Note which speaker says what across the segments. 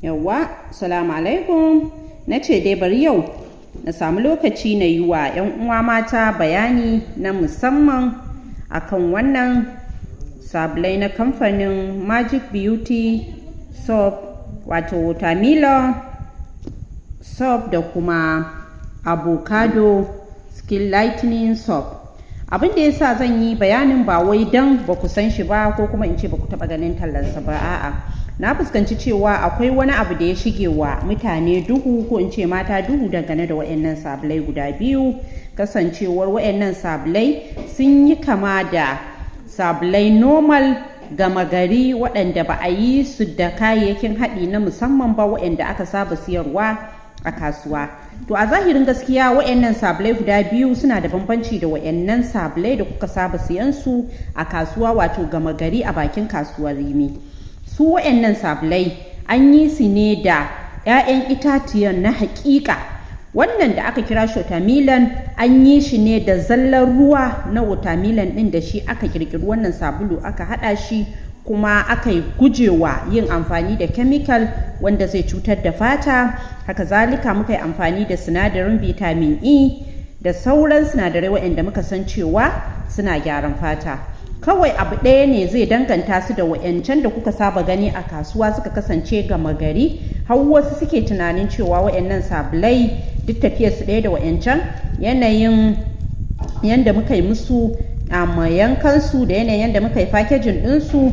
Speaker 1: Yawwa, salamu alaikum. Na ce dai bari yau na samu lokaci na yi wa 'yan uwa mata bayani na musamman akan wannan sabulai na kamfanin Magic Beauty Soap, wato watermelon soap da kuma avocado skin lightening soap. Abin da yasa zan yi bayanin ba wai dan ba ku san shi ba ko kuma in ce ba ku taɓa ganin tallansa ba, a'a. Na fuskanci cewa akwai wani abu da ya shige wa mutane duhu, ko in ce mata duhu, dangane da wayannan sabulai guda biyu. Kasancewar wayannan sabulai sun yi kama da sabulai normal gama gari waɗanda ba a yi su da kayayyakin haɗi na musamman ba, waɗanda aka saba siyarwa a kasuwa. To a zahirin gaskiya wayannan sabulai guda biyu suna da bambanci da wayannan sabulai da kuka saba siyan su a kasuwa, wato gama gari a bakin kasuwar Rimi. Su wayannan sabulai an yi su ne da 'ya'yan itatiyan na haƙiƙa. Wannan da aka kira shi watermelon, an yi shi ne da zallar ruwa na watermelon ɗin, da shi aka ƙirƙiri wannan sabulu, aka haɗa shi kuma aka yi gujewa yin amfani da chemical wanda zai cutar da fata. Haka zalika muka yi amfani da sinadarin vitamin E da sauran sinadarai waɗanda muka san cewa suna gyaran fata. Kawai abu ɗaya ne zai danganta su da wayancan da kuka saba gani a kasuwa suka kasance gama gari, har wasu suke tunanin cewa wayannan sabulai duk tafiyar su ɗaya da wayancan. Yanayin yanda muka yi musu yankan su da yanayin yanda muka yi packaging ɗin su,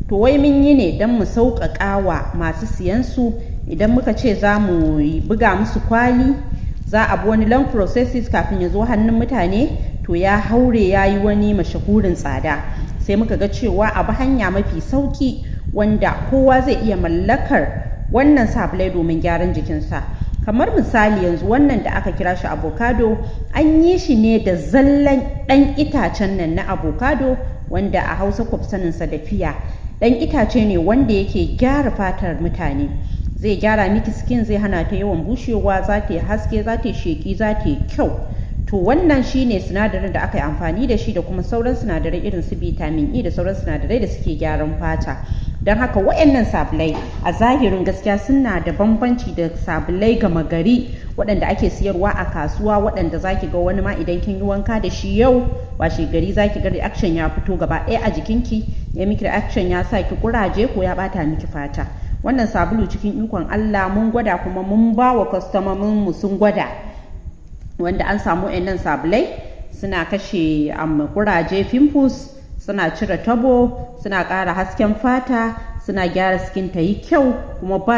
Speaker 1: to wai mun yi ne don mu sauƙaƙa wa masu siyan su. Idan muka ce za mu buga musu kwali, za a bi wani long processes kafin ya zo hannun mutane, to ya haure ya yi wani mashahurin tsada. Sai muka ga cewa abu hanya mafi sauki wanda kowa zai iya mallakar wannan sabulai domin gyaran jikinsa. Kamar misali yanzu wannan da aka kira shi avocado, an yi shi ne da zallan ɗan itacen nan na avocado, wanda a Hausa ku saninsa da fiya. Ɗan itace ne wanda yake gyara fatar mutane, zai gyara miki skin, zai hana ta yawan bushewa, za ta yi haske, za ta yi sheki, za ta yi kyau. To wannan shine sinadarin da aka yi amfani da shi, da kuma sauran sinadarai irin su vitamin E da sauran sinadarai da suke gyaran fata. Don haka wayannan sabulai a zahirin gaskiya suna da bambanci da sabulai gama gari waɗanda ake siyarwa a kasuwa, waɗanda zaki ga wani ma idan kin yi wanka da shi yau, washe gari zaki ga reaction ya fito gaba ɗaya a jikinki, ya miki reaction, ya sa ki kuraje ko ya bata miki fata. Wannan sabulu cikin ikon Allah mun gwada, kuma mun ba wa kwastomomin mu sun gwada, wanda an samu wayannan sabulai suna kashe kuraje, pimples, suna cire tabo, suna ƙara hasken fata, suna gyara skin ta yi kyau, kuma ba